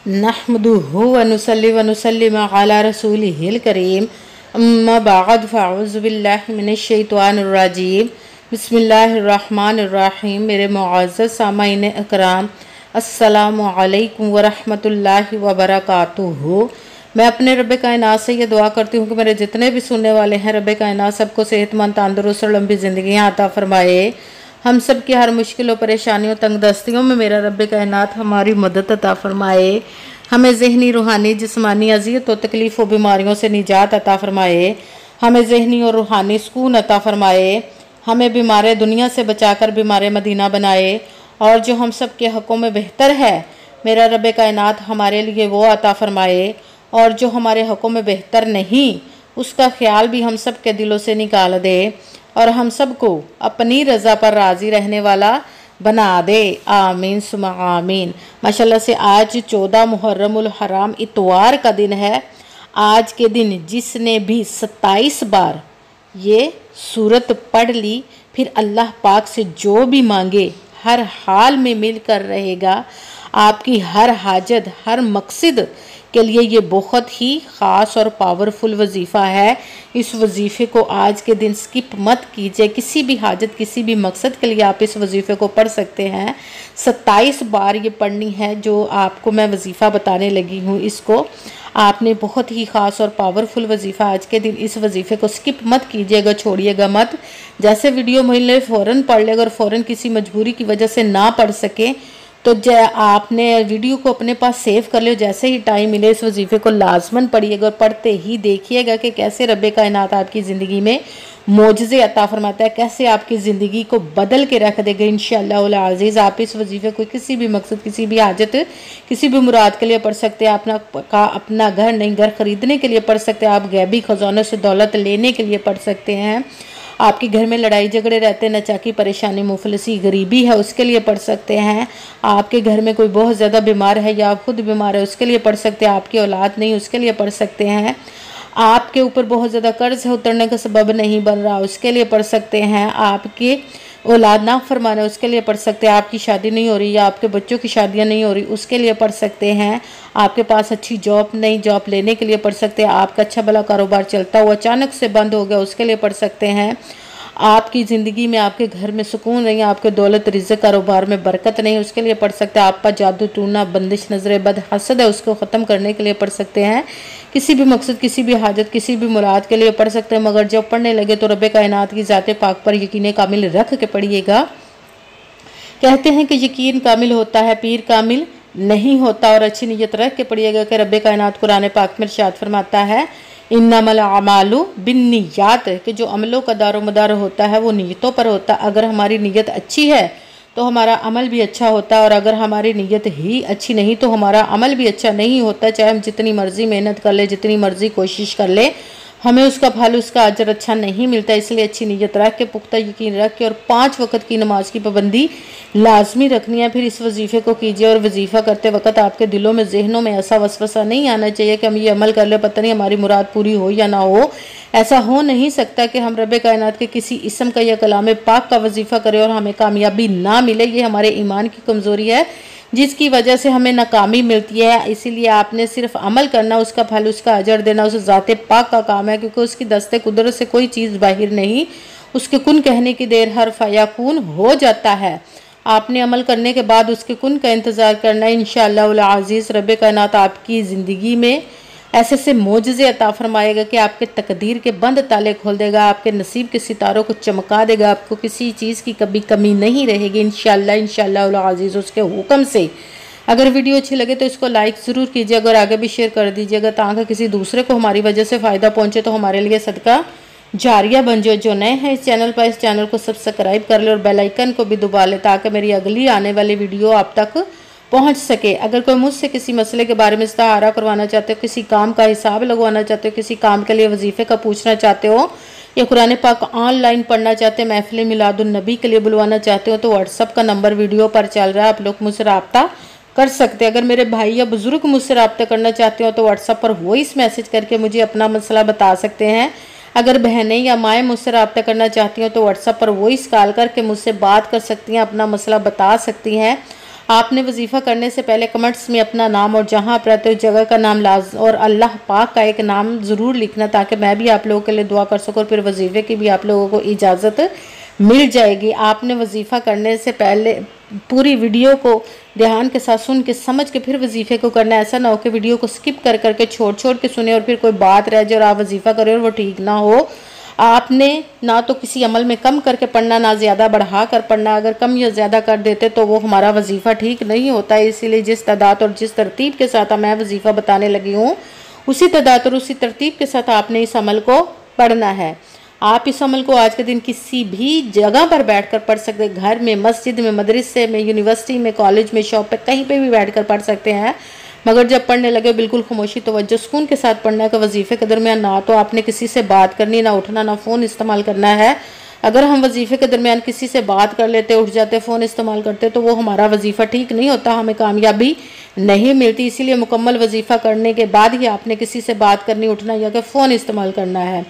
नहमदुहु व नुसल्ली व नुसल्लिम अला रसूलिहिल करीम अम्मा बाद फ़अऊज़ु बिल्लाहि मिनश शैतानिर रजीम बिस्मिल्लाहिर रहमानिर रहीम। मेरे मुअज़्ज़ज़ सामाईन अकराम, अस्सलामु अलैकुम व रहमतुल्लाहि व बरकातुहू। मैं अपने रब्बे कायनात से ये दुआ करती हूँ कि मेरे जितने भी सुनने वाले हैं, रब्बे कायनात सबको सेहतमंद, तंदुरुस्त और लंबी ज़िंदगियाँ अता फरमाए। हम सब की हर मुश्किलों, परेशानियों, तंगदस्तियों में मेरा रब्बे कायनात हमारी मदद अता फरमाए। हमें ज़हनी, रूहानी, जिस्मानी अज़ियत और तकलीफ़ व बीमारियों से निजात अता फरमाए। हमें ज़हनी और रूहानी सुकून अता फरमाए। हमें बीमार दुनिया से बचाकर बीमार मदीना बनाए। और जो हम सब के हक़ों में बेहतर है, मेरा रब्बे कायनात हमारे लिए वो अता फरमाए। और जो हमारे हक़ों में बेहतर नहीं, उसका ख्याल भी हम सब के दिलों से निकाल दे और हम सब को अपनी रज़ा पर राज़ी रहने वाला बना दे। आमीन सुमा आमीन। माशाल्लाह से आज 14 मुहर्रमुल हराम इतवार का दिन है। आज के दिन जिसने भी 27 बार ये सूरत पढ़ ली, फिर अल्लाह पाक से जो भी मांगे हर हाल में मिलकर रहेगा। आपकी हर हाजत, हर मकसद के लिए ये बहुत ही ख़ास और पावरफुल वजीफ़ा है। इस वजीफ़े को आज के दिन स्किप मत कीजिए। किसी भी हाजत, किसी भी मकसद के लिए आप इस वजीफ़े को पढ़ सकते हैं। 27 बार ये पढ़नी है जो आपको मैं वजीफ़ा बताने लगी हूँ। इसको आपने बहुत ही ख़ास और पावरफुल वजीफ़ा आज के दिन, इस वजीफ़े को स्किप मत कीजिएगा, छोड़िएगा मत। जैसे वीडियो मिले फ़ौरन पढ़ लेगा और फ़ौरन किसी मजबूरी की वजह से ना पढ़ सके तो आपने वीडियो को अपने पास सेव कर लियो। जैसे ही टाइम मिले इस वजीफ़े को लाजमन पढ़िएगा और पढ़ते ही देखिएगा कि कैसे रब्बे कायनात आपकी ज़िंदगी में मोजज़े अता फरमाता है, कैसे आपकी ज़िंदगी को बदल के रख देगा इंशाअल्लाह अज़ीज़। आप इस वजीफ़े को किसी भी मकसद, किसी भी हाजत, किसी भी मुराद के लिए पढ़ सकते हैं। अपना घर नहीं, घर ख़रीदने के लिए पढ़ सकते हैं। आप गैबी ख़जानों से दौलत लेने के लिए पढ़ सकते हैं। आपके घर में लड़ाई झगड़े रहते हैं, नचाकी, परेशानी, मुफलिसी, गरीबी है, उसके लिए पढ़ सकते हैं। आपके घर में कोई बहुत ज़्यादा बीमार है या आप खुद बीमार है, उसके लिए पढ़ सकते हैं। आपकी औलाद नहीं, उसके लिए पढ़ सकते हैं। आपके ऊपर बहुत ज़्यादा कर्ज है, उतरने का सबब नहीं बन रहा, उसके लिए पढ़ सकते हैं। आपके औलाद ना फरमाना, उसके लिए पढ़ सकते हैं। आपकी शादी नहीं हो रही या आपके बच्चों की शादियां नहीं हो रही, उसके लिए पढ़ सकते हैं। आपके पास अच्छी जॉब नहीं, जॉब लेने के लिए पढ़ सकते हैं। आपका अच्छा भला कारोबार चलता हुआ अचानक से बंद हो गया, उसके लिए पढ़ सकते हैं। आपकी ज़िंदगी में, आपके घर में सुकून नहीं, आपके दौलत, रिज़्क़, कारोबार में बरकत नहीं, उसके लिए पढ़ सकते हैं। आप पर जादू टूना, बंदिश, नजर बद, हसद है, उसको ख़त्म करने के लिए पढ़ सकते हैं। किसी भी मकसद, किसी भी हाजत, किसी भी मुराद के लिए पढ़ सकते हैं। मगर जब पढ़ने लगे तो रब्बे कायनात की ज़ात पाक पर यकीन कामिल रख के पढ़िएगा। कहते हैं कि यकीन कामिल होता है, पीर कामिल नहीं होता। और अच्छी नीयत रख के पढ़िएगा कि रब्बे कायनात कुरान पाक में इरशाद फरमाता है, इन्नमल अमालु बिन्नियात, कि जो अमलों का दारोमदार होता है वो नीयतों पर होता है। अगर हमारी नीयत अच्छी है तो हमारा अमल भी अच्छा होता है, और अगर हमारी नीयत ही अच्छी नहीं तो हमारा अमल भी अच्छा नहीं होता। चाहे हम जितनी मर्जी मेहनत कर ले, जितनी मर्जी कोशिश कर ले, हमें उसका फल, उसका अजर अच्छा नहीं मिलता। इसलिए अच्छी नीयत रख के, पुख्ता यकीन रख के और 5 वक्त की नमाज की पाबंदी लाजमी रखनी है। फिर इस वजीफ़े को कीजिए और वजीफ़ा करते वक्त आपके दिलों में, जहनों में ऐसा वसवसा नहीं आना चाहिए कि हम ये अमल कर ले, पता नहीं हमारी मुराद पूरी हो या ना हो। ऐसा हो नहीं सकता कि हम रब्बे कायनात के किसी इसम का या कलाम पाक का वजीफ़ा करें और हमें कामयाबी ना मिले। ये हमारे ईमान की कमज़ोरी है जिसकी वजह से हमें नाकामी मिलती है। इसीलिए आपने सिर्फ अमल करना, उसका फल, उसका अजर देना उस ज़ाते पाक का काम है, क्योंकि उसकी दस्ते कुदरत से कोई चीज़ बाहर नहीं। उसके कुन कहने की देर हर फयाकून हो जाता है। आपने अमल करने के बाद उसके कुन का इंतज़ार करना है। इंशाअल्लाह अज़ीज़ रब्बे कायनात आपकी ज़िंदगी में ऐसे से मोजज़े अता फरमाएगा कि आपके तकदीर के बंद ताले खोल देगा, आपके नसीब के सितारों को चमका देगा। आपको किसी चीज़ की कभी कमी नहीं रहेगी इंशाअल्लाह अज़ीज़ उसके हुक्म से। अगर वीडियो अच्छी लगे तो इसको लाइक ज़रूर कीजिएगा और आगे भी शेयर कर दीजिएगा, ताकि किसी दूसरे को हमारी वजह से फ़ायदा पहुँचे तो हमारे लिए सदका जारिया बन जाए। जो नए हैं इस चैनल पर, इस चैनल को सब्सक्राइब कर ले और बेल आइकन को भी दबा ले, ताकि मेरी अगली आने वाली वीडियो आप तक पहुंच सके। अगर कोई मुझसे किसी मसले के बारे में इस्ताहारा करवाना चाहते हो, किसी काम का हिसाब लगवाना चाहते हो, किसी काम के लिए वजीफ़े का पूछना चाहते हो, या कुरान पाक ऑनलाइन पढ़ना चाहते हैं, महफिल मिलादुन नबी के लिए बुलवाना चाहते हो, तो व्हाट्सअप का नंबर वीडियो पर चल रहा है, आप लोग मुझसे रब्ता कर सकते हैं। अगर मेरे भाई या बुज़ुर्ग मुझसे रब्ता करना चाहते हो तो व्हाट्सअप पर वॉइस मैसेज करके मुझे अपना मसला बता सकते हैं। अगर बहनें या माएँ मुझसे रब्ता करना चाहती हो तो व्हाट्सअप पर वॉइस कॉल करके मुझसे बात कर सकती हैं, अपना मसला बता सकती हैं। आपने वजीफ़ा करने से पहले कमेंट्स में अपना नाम और जहां आप रहते हो जगह का नाम और अल्लाह पाक का एक नाम ज़रूर लिखना, ताकि मैं भी आप लोगों के लिए दुआ कर सकूँ और फिर वजीफ़े की भी आप लोगों को इजाज़त मिल जाएगी। आपने वजीफ़ा करने से पहले पूरी वीडियो को ध्यान के साथ सुन के समझ के फिर वजीफ़े को करना। ऐसा ना हो कि वीडियो को स्किप कर करके छोड़ छोड़ के सुने और फिर कोई बात रह जाए और आप वजीफ़ा करें और वो ठीक ना हो। आपने ना तो किसी अमल में कम करके पढ़ना, ना ज़्यादा बढ़ा कर पढ़ना। अगर कम या ज़्यादा कर देते तो वो हमारा वजीफ़ा ठीक नहीं होता है। इसीलिए जिस तादाद और जिस तरतीब के साथ मैं वजीफ़ा बताने लगी हूँ, उसी तादाद और उसी तरतीब के साथ आपने इस अमल को पढ़ना है। आप इस अमल को आज के दिन किसी भी जगह पर बैठकर पढ़ सकते हैं। घर में, मस्जिद में, मदरसे में, यूनिवर्सिटी में, कॉलेज में, शॉप पे, कहीं पे भी बैठकर पढ़ सकते हैं। मगर जब पढ़ने लगे बिल्कुल खामोशी तवज्जो सुकून के साथ पढ़ना है कि वजीफ़े के दरमियान ना तो आपने किसी से बात करनी, ना उठना, ना फ़ोन इस्तेमाल करना है। अगर हम वजीफ़े के दरमियान किसी से बात कर लेते, उठ जाते, फ़ोन इस्तेमाल करते तो वो हमारा वजीफ़ा ठीक नहीं होता, हमें कामयाबी नहीं मिलती। इसीलिए मुकम्मल वजीफ़ा करने के बाद ही आपने किसी से बात करनी, उठना या कि फ़ोन इस्तेमाल करना है।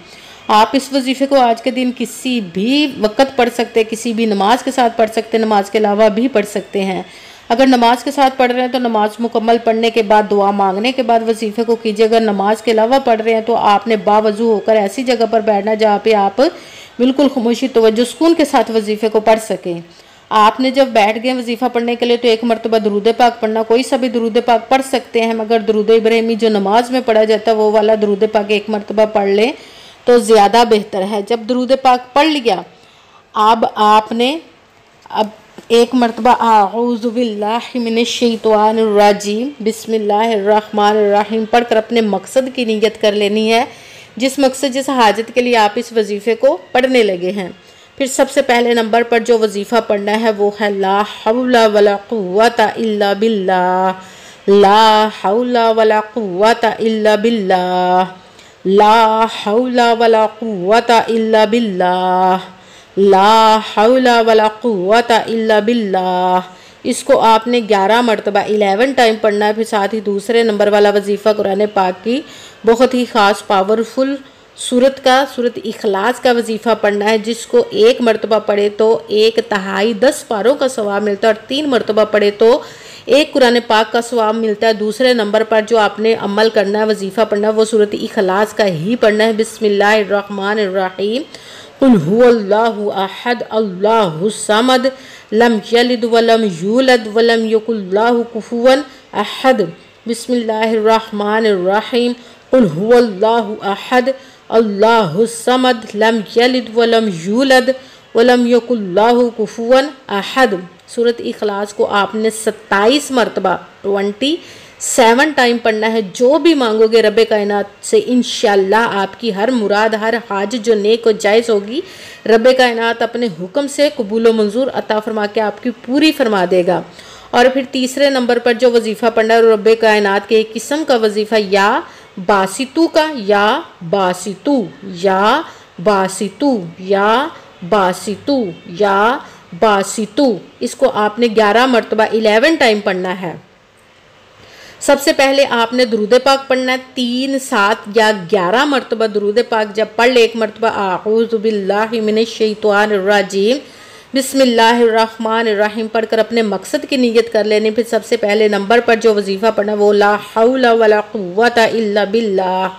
आप इस वजीफ़े को आज के दिन किसी भी वक्त पढ़ सकते हैं, किसी भी नमाज के साथ पढ़ सकते हैं, नमाज के अलावा भी पढ़ सकते हैं। अगर नमाज के साथ पढ़ रहे हैं तो नमाज मुकम्मल पढ़ने के बाद दुआ मांगने के बाद वजीफ़े को कीजिए। अगर नमाज के अलावा पढ़ रहे हैं तो आपने बावजू होकर ऐसी जगह पर बैठना जहाँ पे आप बिल्कुल खामोशी तवज्जो सुकून के साथ वजीफ़े को पढ़ सकें। आपने जब बैठ गए वजीफ़ा पढ़ने के लिए तो एक मरतबा दुरूद पाक पढ़ना, कोई सा भी दुरूद पाक पढ़ सकते हैं, मगर दुरूद इब्राहिमी जो नमाज में पढ़ा जाता है वो वाला दुरूद पाक एक मरतबा पढ़ लें तो ज़्यादा बेहतर है। जब दुरूद पाक पढ़ लिया, अब आपने एक मरतबा आऊज़ु बिल्लाहि मिनश्शैतानिर रजीम बिस्मिल्लाहिर्रहमानिर्रहीम पढ़कर अपने मकसद की नीयत कर लेनी है, जिस मकसद, जिस हाजत के लिए आप इस वजीफ़े को पढ़ने लगे हैं। फिर सबसे पहले नंबर पर जो वजीफ़ा पढ़ना है वो है ला हौला वला कुव्वता इल्ला बिल्लाह, ला हौला वला कुव्वता इल्ला बिल्लाह, ला हौला वला कुव्वता इल्ला बिल्लाह, ला हौला वला कुव्वता इल्ला बिल्लाह। इसको आपने 11 मरतबा 11 टाइम पढ़ना है। फिर साथ ही दूसरे नंबर वाला वजीफ़ा कुरान पाक की बहुत ही ख़ास पावरफुल सूरत इखलास का वजीफ़ा पढ़ना है, जिसको एक मरतबा पढ़े तो 1/3 10 पारों का सवाब मिलता है और 3 मरतबा पढ़े तो एक कुरान पाक का सवाब मिलता है। दूसरे नंबर पर जो आपने अमल करना है, वजीफ़ा पढ़ना है, वो सूरत इखलास का ही पढ़ना है। बिस्मिल्लाहिर्रहमानिर्रहीम कुल हुवल्लाहु अहद अल्लाहुस समद लम यलिद वलम यूलद वलम यकुल्लाहु कुफुवन अहद। बिस्मिल्लाहिर्रहमानिर्रहीम कुल हुवल्लाहु अहद अल्लाहुस समद लम यलिद वलम यूलद वलम यकुल्लाहु कुफुवन अहद। सूरत इखलास को आपने 27 मरतबा 27 टाइम पढ़ना है। जो भी मांगोगे रब्बे कायनात से इंशाल्लाह आपकी हर मुराद, हर हाज जो नेक और जायज़ होगी, रब्बे कायनात अपने हुक्म से कबूल व मंजूर अता फरमा के आपकी पूरी फरमा देगा। और फिर तीसरे नंबर पर जो वजीफ़ा पढ़ना है रब्बे कायनात के एक किस्म का वजीफ़ा या बासितू का, या बासितू, या बासितू, या बासितू, या बासितू। इसको आपने 11 मरतबा 11 टाइम पढ़ना है। सबसे पहले आपने दुरूद पाक पढ़ना है 3, 7 या 11 मरतबा दुरूद पाक जब पढ़ ले, एक मरतबा आऊज़ु बिल्लाहि मिनश्शैतानिर रजीम बिस्मिल्लाहिर्रहमानिर्रहीम पढ़कर अपने मकसद की नीयत कर लेनी। फिर सबसे पहले नंबर पर जो वजीफ़ा पढ़ना वो ला हौला वला कुव्वता इल्ला बिल्लाह,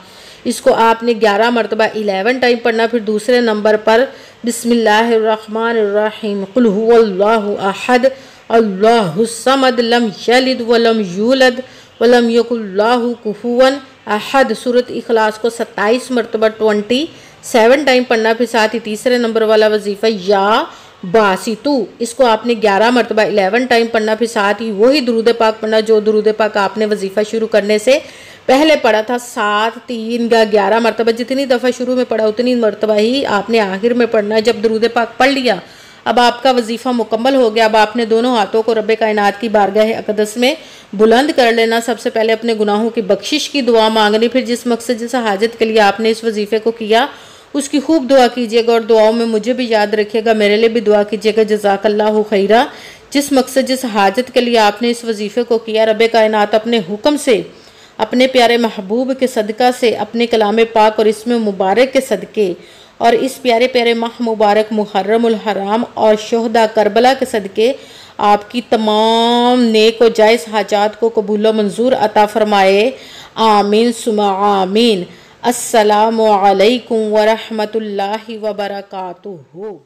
इसको आपने 11 मरतबा 11 टाइम पढ़ना। फिर दूसरे नंबर पर बिस्मिल्लाहिर्रहमानिर्रहीम कुल हुवल्लाहु अहद अल्लाहुस समद लम यलिद वलम यूलद वलम यकुल्लाहु कुफुवन अहद। सूरत इखलास को 27 मरतबा 27 टाइम पढ़ना। फिर साथ ही तीसरे नंबर वाला वजीफ़ा या बासितू, इसको आपने 11 मरतबा 11 टाइम पढ़ना। फिर साथ ही वही दुरूद पाक पढ़ना जो दुरूद पाक आपने वजीफ़ा शुरू करने से पहले पढ़ा था 7, 3 या 11 मरतबा। जितनी दफ़ा शुरू में पढ़ा उतनी मरतबा ही आपने आखिर में पढ़ना है। जब दुरूद पाक पढ़ लिया, अब आपका वजीफ़ा मुकम्मल हो गया। अब आपने दोनों हाथों को रब्बे कायनात की बारगाह अक़दस में बुलंद कर लेना। सबसे पहले अपने गुनाहों की बख्शिश की दुआ मांगनी। फिर जिस मकसद, जिस हाजत के लिए आपने इस वजीफ़े को किया उसकी खूब दुआ कीजिएगा और दुआओं में मुझे भी याद रखिएगा, मेरे लिए भी दुआ कीजिएगा। जज़ाकल्लाहु खैरा। जिस मकसद, जिस हाजत के लिए आपने इस वजीफ़े को किया, रब्बे कायनात अपने हुक्म से, अपने प्यारे महबूब के सदका से, अपने कलाम पाक और इसमें मुबारक के सदके और इस प्यारे प्यारे माह मुबारक मुहर्रमुल हराम और शोहदा करबला के सदके आपकी तमाम नेक व जायज़ हाजात को कबूल व मंजूर अता फरमाए। आमीन सुमा आमीन। अस्सलामु अलैकुम व रहमतुल्लाहि व बरकातुहू।